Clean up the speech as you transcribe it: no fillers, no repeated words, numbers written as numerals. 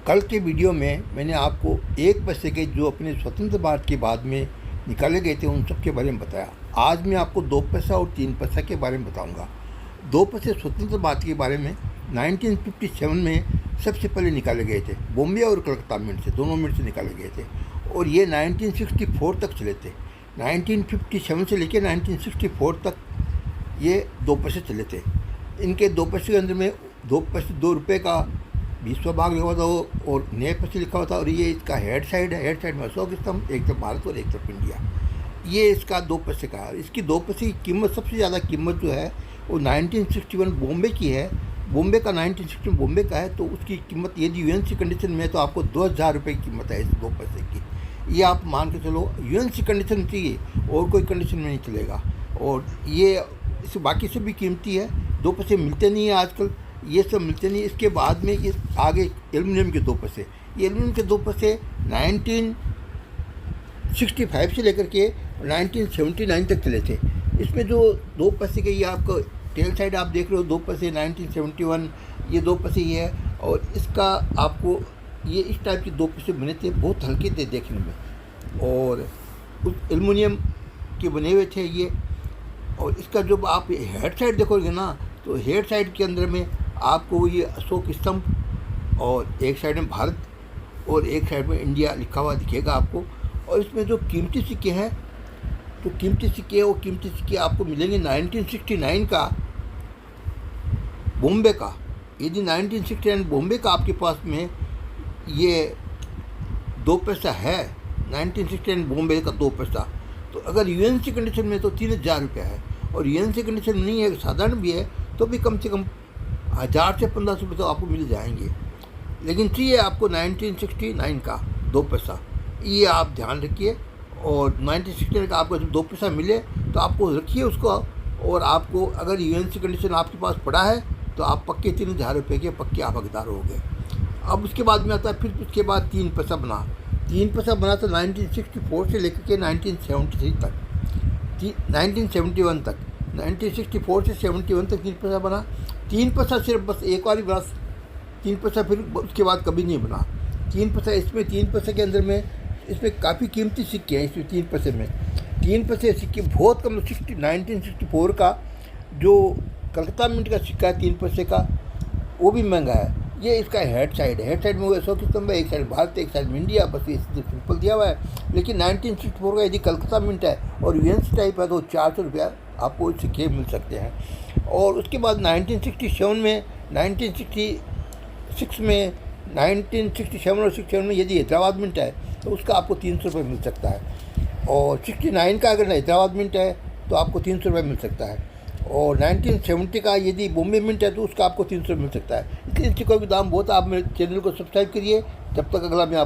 कल के वीडियो में मैंने आपको 1 पैसे के जो अपने स्वतंत्र भारत के बाद में निकाले गए थे उन सब के बारे में बताया। आज मैं आपको 2 पैसा और 3 पैसा के बारे में बताऊंगा। 2 पैसे स्वतंत्र भारत के बारे में 1957 में सबसे पहले निकाले गए थे, बॉम्बे और कलकत्ता मिंट से, दोनों मिंट से निकाले गए थे और ये 1964 तक चले थे। 1957 से लेकर 1964 तक ये 2 पैसे चले थे। इनके 2 पैसे के अंदर में 2 पैसे 2 रुपये का 20वां भाग लिखा हुआ था और नए पैसे लिखा हुआ था और ये इसका हेड साइड है। हेड साइड में अशोक स्तंभ, एक तरफ भारत और एक तरफ इंडिया। ये इसका 2 पैसे का है। इसकी 2 पैसे की कीमत, सबसे ज़्यादा कीमत जो है वो 1961 बॉम्बे की है। बॉम्बे का 1961 बॉम्बे का है तो उसकी कीमत यदि यूएनसी कंडीशन में है तो आपको 2000 रुपये की कीमत है इस 2 पैसे की। ये आप मान के चलो यूएनसी कंडीशन चाहिए और कोई कंडीशन में नहीं चलेगा। और ये इस बाकी से भी कीमती है। 2 पैसे मिलते नहीं है आजकल, ये सब मिलते नहीं। इसके बाद में ये आगे एल्युमिनियम के 2 पैसे, ये एल्युमिनियम के 2 पैसे 1965 से लेकर के 1979 तक चले थे। इसमें जो 2 पैसे के, ये आपको टेल साइड आप देख रहे हो, 2 पैसे 1971, ये 2 पैसे ये है। और इसका आपको ये इस टाइप के 2 पैसे बने थे, बहुत हल्के थे देखने में और उस एल्युमिनियम के बने हुए थे ये। और इसका जब आप हेड साइड देखोगे ना तो हेड साइड के अंदर में आपको ये अशोक स्तंभ और एक साइड में भारत और एक साइड में इंडिया लिखा हुआ दिखेगा आपको। और इसमें जो कीमती सिक्के हैं, तो कीमती सिक्के, वो कीमती सिक्के आपको मिलेंगे 1969 का बॉम्बे का। यदि 1969 बॉम्बे का आपके पास में ये 2 पैसा है, 1969 बॉम्बे का 2 पैसा, तो अगर यूएनसी कंडीशन में तो 3000 रुपया है। और यूएनसी कंडीशन नहीं है, साधारण भी है, तो भी कम से कम 1000 से 1500 रुपये तो आपको मिल जाएंगे। लेकिन चाहिए आपको 1969 का 2 पैसा, ये आप ध्यान रखिए। और 1969 का आपको जब 2 पैसा मिले तो आपको रखिए उसको। और आपको अगर यूएनसी कंडीशन आपके पास पड़ा है तो आप पक्के 3000 रुपये के पक्के आप हकदार हो गए। अब उसके बाद में आता है, फिर उसके बाद 3 पैसा बना। 3 पैसा बना तो 1964 से लेकर के 1973 तक, 1971 तक, 1964 से 71 तक 3 पैसा बना। 3 पैसा सिर्फ बस एक बार ही बना, 3 पैसा फिर उसके बाद कभी नहीं बना। 3 पैसा, इसमें 3 पैसे के अंदर में इसमें काफ़ी कीमती सिक्के हैं। इसमें 3 पैसे में 3 पैसे सिक्के बहुत कम। 1964 का जो कलकत्ता मिंट का सिक्का है 3 पैसे का, वो भी महंगा है। ये इसका हेड साइड है। हेड साइड में वो अशोक स्तंभ है, एक साइड भारत, एक साइड में इंडिया, बस ये सिंपल दिया हुआ है। लेकिन 1964 का यदि कलकत्ता मिंट है और यूएनसी टाइप है तो 400 रुपया आपको सिक्के मिल सकते हैं। और उसके बाद 1967 में, 1966 में, 1967 और 67 में यदि हैदराबाद मिंट है तो उसका आपको 300 रुपये मिल सकता है। और 69 का अगर हैदराबाद मिंट है तो आपको 300 रुपये मिल सकता है। और 1970 का यदि बॉम्बे मिंट है तो उसका आपको 300 मिल सकता है। इसलिए सिक्कों के दाम बहुत। आप मेरे चैनल को सब्सक्राइब करिए। तब तक अगला मैं आप